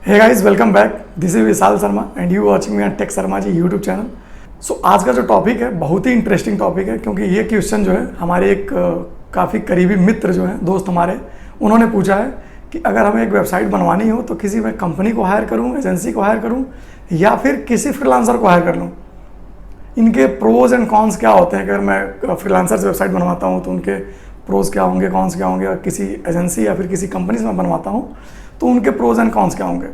Hey guys, welcome back. This is Vishal Sharma and you watching me on tech Sharma ji YouTube channel. So आज का जो topic है बहुत ही interesting topic है, क्योंकि ये क्वेश्चन जो है हमारे एक काफ़ी करीबी मित्र जो हैं, दोस्त हमारे, उन्होंने पूछा है कि अगर हमें एक वेबसाइट बनवानी हो तो किसी मैं कंपनी को हायर करूँ, एजेंसी को हायर करूँ या फिर किसी फ्रीलांसर को हायर कर लूँ। इनके प्रोज एंड कॉन्स क्या होते हैं। अगर मैं फ्रीलांसर से वेबसाइट बनवाता हूँ तो उनके प्रोज क्या होंगे, कॉन्स क्या होंगे, और किसी एजेंसी या फिर किसी कंपनी से मैं बनवाता हूँ तो उनके प्रोज एंड कॉन्स क्या होंगे।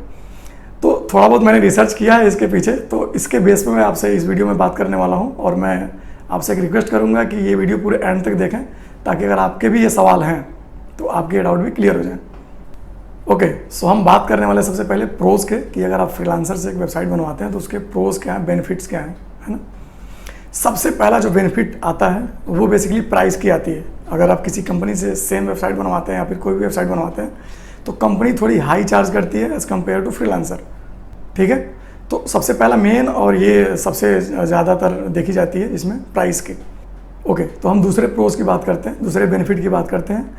तो थोड़ा बहुत मैंने रिसर्च किया है इसके पीछे, तो इसके बेस पे मैं आपसे इस वीडियो में बात करने वाला हूँ। और मैं आपसे एक रिक्वेस्ट करूँगा कि ये वीडियो पूरे एंड तक देखें, ताकि अगर आपके भी ये सवाल हैं तो आपके ये डाउट भी क्लियर हो जाए। ओके, सो हम बात करने वाले सबसे पहले प्रोज के, कि अगर आप फ्रीलांसर से एक वेबसाइट बनवाते हैं तो उसके प्रोज क्या हैं, बेनिफिट्स क्या हैं, है ना। सबसे पहला जो बेनिफिट आता है वो बेसिकली प्राइस की आती है। अगर आप किसी कंपनी से सेम वेबसाइट बनवाते हैं या फिर कोई भी वेबसाइट बनवाते हैं तो कंपनी थोड़ी हाई चार्ज करती है एज़ कम्पेयर टू फ्रीलांसर, ठीक है। तो सबसे पहला मेन और ये सबसे ज़्यादातर देखी जाती है इसमें प्राइस की। ओके, तो हम दूसरे प्रोज की बात करते हैं, दूसरे बेनिफिट की बात करते हैं।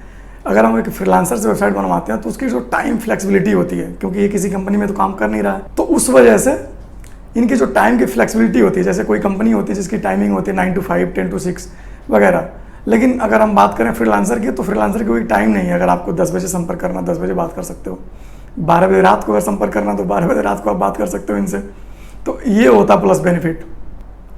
अगर हम एक फ्रीलांसर से वेबसाइट बनवाते हैं तो उसकी जो टाइम फ्लेक्सिबिलिटी होती है, क्योंकि ये किसी कंपनी में तो काम कर नहीं रहा है, तो उस वजह से इनकी जो टाइम की फ्लेक्सिबिलिटी होती है, जैसे कोई कंपनी होती है जिसकी टाइमिंग होती है 9 to 5, 10 to 6 वगैरह, लेकिन अगर हम बात करें फ्रीलांसर की तो फ्रीलांसर की कोई टाइम नहीं है। अगर आपको 10 बजे संपर्क करना, 10 बजे बात कर सकते हो। 12 बजे रात को अगर संपर्क करना तो 12 बजे रात को आप बात कर सकते हो इनसे। तो ये होता प्लस बेनिफिट।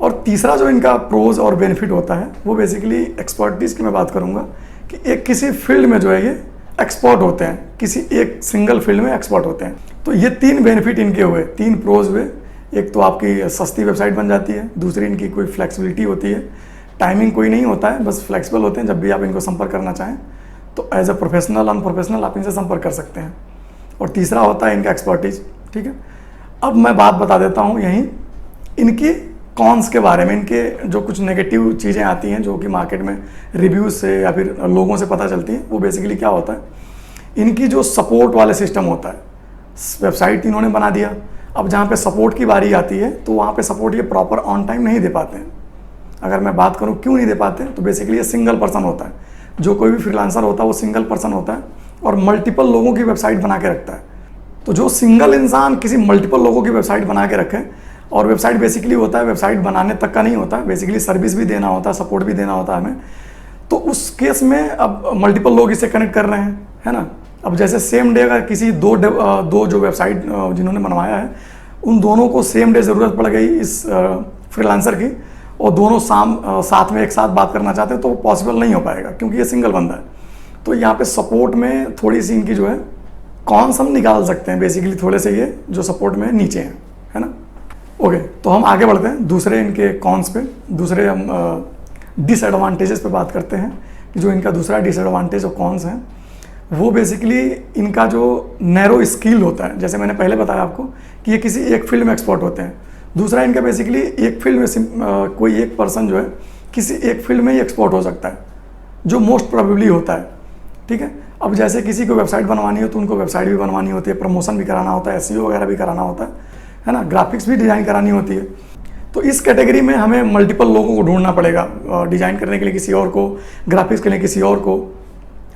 और तीसरा जो इनका प्रोज और बेनिफिट होता है वो बेसिकली एक्सपर्टीज़ की मैं बात करूँगा, कि एक किसी फील्ड में जो है ये एक्सपर्ट होते हैं, किसी एक सिंगल फील्ड में एक्सपर्ट होते हैं। तो ये तीन बेनिफिट इनके हुए, तीन प्रोज हुए। एक तो आपकी सस्ती वेबसाइट बन जाती है, दूसरी इनकी कोई फ्लेक्सिबिलिटी होती है, टाइमिंग कोई नहीं होता है, बस फ्लेक्सिबल होते हैं। जब भी आप इनको संपर्क करना चाहें तो एज अ प्रोफेशनल अनप्रोफेशनल आप इनसे संपर्क कर सकते हैं। और तीसरा होता है इनका एक्सपर्टीज, ठीक है। अब मैं बात बता देता हूँ यहीं इनकी कॉन्स के बारे में। इनके जो कुछ नेगेटिव चीज़ें आती हैं जो कि मार्केट में रिव्यूज़ से या फिर लोगों से पता चलती हैं, वो बेसिकली क्या होता है, इनकी जो सपोर्ट वाले सिस्टम होता है। वेबसाइट इन्होंने बना दिया, अब जहाँ पे सपोर्ट की बारी आती है तो वहाँ पे सपोर्ट ये प्रॉपर ऑन टाइम नहीं दे पाते हैं। अगर मैं बात करूँ क्यों नहीं दे पाते, तो बेसिकली ये सिंगल पर्सन होता है। जो कोई भी फ्रीलांसर होता है वो सिंगल पर्सन होता है और मल्टीपल लोगों की वेबसाइट बना के रखता है। तो जो सिंगल इंसान किसी मल्टीपल लोगों की वेबसाइट बना के रखे, और वेबसाइट बेसिकली होता है, वेबसाइट बनाने तक का नहीं होता, बेसिकली सर्विस भी देना होता है, सपोर्ट भी देना होता है हमें। तो उस केस में अब मल्टीपल लोग इसे कनेक्ट कर रहे हैं, है ना। अब जैसे सेम डे अगर किसी दो जो वेबसाइट जिन्होंने बनवाया है उन दोनों को सेम डे ज़रूरत पड़ गई इस फ्रीलांसर की, और दोनों साथ में एक साथ बात करना चाहते हैं, तो वो पॉसिबल नहीं हो पाएगा क्योंकि ये सिंगल बंदा है। तो यहाँ पे सपोर्ट में थोड़ी सी इनकी जो है कॉन्स हम निकाल सकते हैं, बेसिकली थोड़े से ये जो सपोर्ट में नीचे हैं, है ना। ओके, तो हम आगे बढ़ते हैं दूसरे इनके कॉन्स पे। दूसरे हम डिसएडवांटेजेस पे बात करते हैं, कि जो इनका दूसरा डिसएडवांटेज और कॉन्स हैं वो बेसिकली इनका जो नैरो स्किल होता है। जैसे मैंने पहले बताया आपको कि ये किसी एक फील्ड में एक्सपर्ट होते हैं। दूसरा इनका बेसिकली एक फील्ड में कोई एक पर्सन जो है किसी एक फील्ड में ही एक्सपर्ट हो सकता है, जो मोस्ट प्रोबेबली होता है, ठीक है। अब जैसे किसी को वेबसाइट बनवानी हो तो उनको वेबसाइट भी बनवानी होती है, प्रमोशन भी कराना होता है, एसईओ वगैरह भी कराना होता है ना, ग्राफिक्स भी डिज़ाइन करानी होती है। तो इस कैटेगरी में हमें मल्टीपल लोगों को ढूंढना पड़ेगा, डिज़ाइन करने के लिए किसी और को, ग्राफिक्स के लिए किसी और को,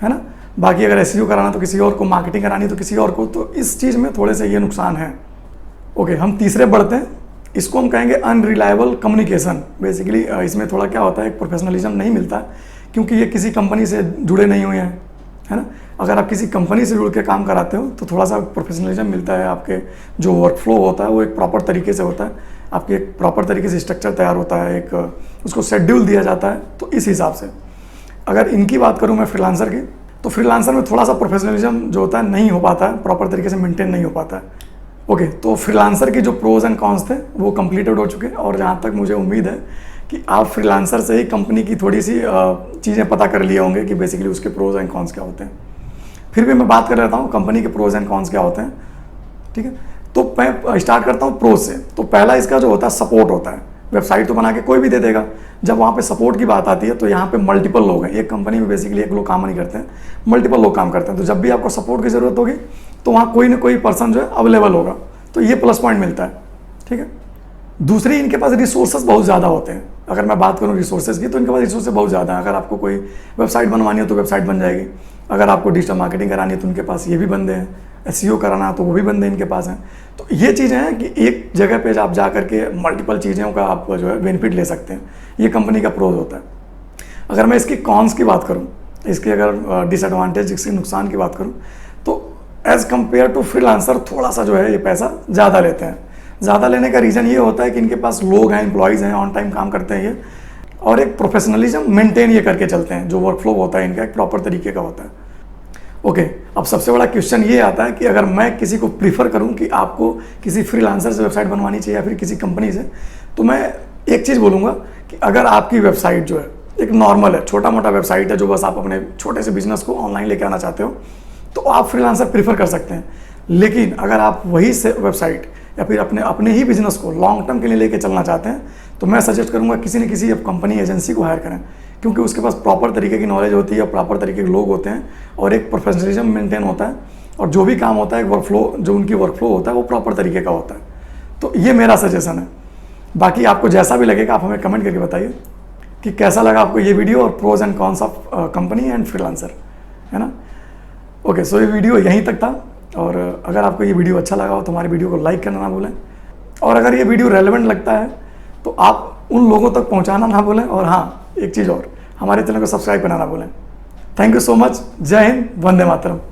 है ना। बाकी अगर एसईओ कराना तो किसी और को, मार्केटिंग करानी तो किसी और को। तो इस चीज़ में थोड़े से ये नुकसान है। ओके, हम तीसरे बढ़ते हैं। इसको हम कहेंगे अनरिलायबल कम्युनिकेशन। बेसिकली इसमें थोड़ा क्या होता है, एक प्रोफेशनलिज्म नहीं मिलता, क्योंकि ये किसी कंपनी से जुड़े नहीं हुए हैं, है ना। अगर आप किसी कंपनी से जुड़ के काम कराते हो तो थोड़ा सा प्रोफेशनलिज्म मिलता है। आपके जो वर्क फ्लो होता है वो एक प्रॉपर तरीके से होता है, आपके एक प्रॉपर तरीके से स्ट्रक्चर तैयार होता है, एक उसको शेड्यूल दिया जाता है। तो इस हिसाब से अगर इनकी बात करूँ मैं फ्रीलांसर की, तो फ्रीलांसर में थोड़ा सा प्रोफेशनलिज्म जो होता है नहीं हो पाता है, प्रॉपर तरीके से मेंटेन नहीं हो पाता है। ओके, तो फ्रीलांसर की जो प्रोज एंड कॉन्स थे वो कंप्लीटेड हो चुके हैं, और जहाँ तक मुझे उम्मीद है कि आप फ्रीलांसर से ही कंपनी की थोड़ी सी चीज़ें पता कर लिए होंगे कि बेसिकली उसके प्रोज एंड कॉन्स क्या होते हैं। फिर भी मैं बात कर लेता हूँ कंपनी के प्रोज एंड कॉन्स क्या होते हैं, ठीक है। तो मैं स्टार्ट करता हूँ प्रोज से। तो पहला इसका जो होता है सपोर्ट होता है। वेबसाइट तो बना के कोई भी दे देगा, जब वहाँ पे सपोर्ट की बात आती है तो यहाँ पे मल्टीपल लोग हैं। एक कंपनी में बेसिकली एक लोग काम नहीं करते हैं, मल्टीपल लोग काम करते हैं। तो जब भी आपको सपोर्ट की ज़रूरत होगी तो वहाँ कोई ना कोई पर्सन जो है अवेलेबल होगा, तो ये प्लस पॉइंट मिलता है, ठीक है। दूसरी, इनके पास रिसोर्सेज बहुत ज़्यादा होते हैं। अगर मैं बात करूँ रिसोर्सेज की, तो इनके पास रिसोर्सेज बहुत ज़्यादा है। अगर आपको कोई वेबसाइट बनवानी हो तो वेबसाइट बन जाएगी, अगर आपको डिजिटल मार्केटिंग करानी है तो उनके पास ये भी बंदे हैं, SEO कराना तो वो भी बंदे इनके पास हैं। तो ये चीज़ें हैं कि एक जगह पे आप जा करके मल्टीपल चीज़ों का आप जो है बेनिफिट ले सकते हैं। ये कंपनी का प्रोज होता है। अगर मैं इसकी कॉन्स की बात करूँ, इसके अगर डिसएडवांटेज, इसके नुकसान की बात करूँ, तो एज़ कम्पेयर टू फ्रीलांसर थोड़ा सा जो है ये पैसा ज़्यादा लेते हैं। ज़्यादा लेने का रीज़न ये होता है कि इनके पास लोग हैं, एम्प्लॉयज़ हैं, ऑन टाइम काम करते हैं ये, और एक प्रोफेशनलिज्म मेंटेन ये करके चलते हैं। जो वर्क फ्लो होता है इनका एक प्रॉपर तरीके का होता है। ओके, अब सबसे बड़ा क्वेश्चन ये आता है कि अगर मैं किसी को प्रीफर करूं कि आपको किसी फ्रीलांसर से वेबसाइट बनवानी चाहिए या फिर किसी कंपनी से, तो मैं एक चीज़ बोलूँगा कि अगर आपकी वेबसाइट जो है एक नॉर्मल है, छोटा मोटा वेबसाइट है, जो बस आप अपने छोटे से बिजनेस को ऑनलाइन लेके आना चाहते हो, तो आप फ्रीलांसर प्रीफर कर सकते हैं। लेकिन अगर आप वही से वेबसाइट या फिर अपने ही बिजनेस को लॉन्ग टर्म के लिए लेके चलना चाहते हैं, तो मैं सजेस्ट करूँगा किसी न किसी कंपनी, एजेंसी को हायर करें, क्योंकि उसके पास प्रॉपर तरीके की नॉलेज होती है, प्रॉपर तरीके के लोग होते हैं, और एक प्रोफेशनलिज्म मेंटेन होता है, और जो भी काम होता है, एक वर्कफ्लो, जो उनकी वर्कफ्लो होता है वो प्रॉपर तरीके का होता है। तो ये मेरा सजेशन है। बाकी आपको जैसा भी लगेगा आप हमें कमेंट करके बताइए कि कैसा लगा आपको ये वीडियो, और pros and cons of company and freelancer, है ना। ओके, सो ये वीडियो यहीं तक था, और अगर आपको ये वीडियो अच्छा लगा हो तो हमारे वीडियो को लाइक करना ना भूलें, और अगर ये वीडियो रेलेवेंट लगता है तो आप उन लोगों तक पहुंचाना ना भूलें, और हाँ, एक चीज़ और, हमारे चैनल को सब्सक्राइब करना ना भूलें। Thank you so much. जय हिंद, वंदे मातरम।